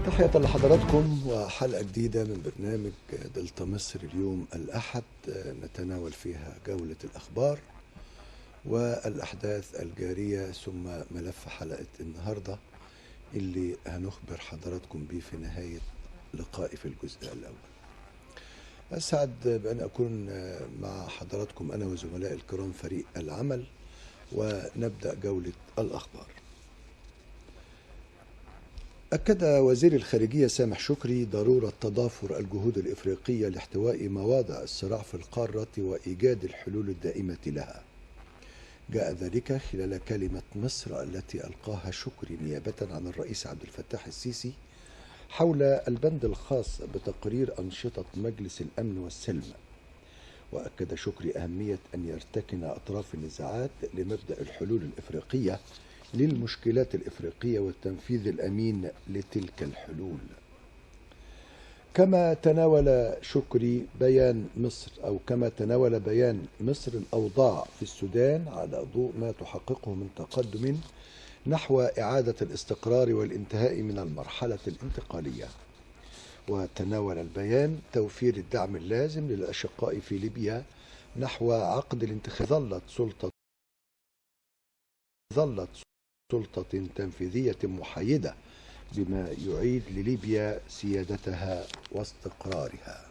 تحية لحضراتكم وحلقة جديدة من برنامج دلتا مصر. اليوم الأحد نتناول فيها جولة الأخبار والأحداث الجارية ثم ملف حلقة النهاردة اللي هنخبر حضراتكم به في نهاية لقائي في الجزء الأول. أسعد بأن أكون مع حضراتكم أنا وزملائي الكرام فريق العمل، ونبدأ جولة الأخبار. أكد وزير الخارجية سامح شكري ضرورة تضافر الجهود الإفريقية لاحتواء مواضع الصراع في القارة وإيجاد الحلول الدائمة لها. جاء ذلك خلال كلمة مصر التي ألقاها شكري نيابة عن الرئيس عبد الفتاح السيسي حول البند الخاص بتقرير أنشطة مجلس الأمن والسلم. وأكد شكري أهمية أن يرتكن أطراف النزاعات لمبدأ الحلول الإفريقية للمشكلات الإفريقية والتنفيذ الأمين لتلك الحلول. كما تناول بيان مصر الأوضاع في السودان على ضوء ما تحققه من تقدم نحو إعادة الاستقرار والانتهاء من المرحلة الانتقالية. وتناول البيان توفير الدعم اللازم للأشقاء في ليبيا نحو عقد الانتخابات. ظلت سلطة تنفيذية محايدة بما يعيد لليبيا سيادتها واستقرارها.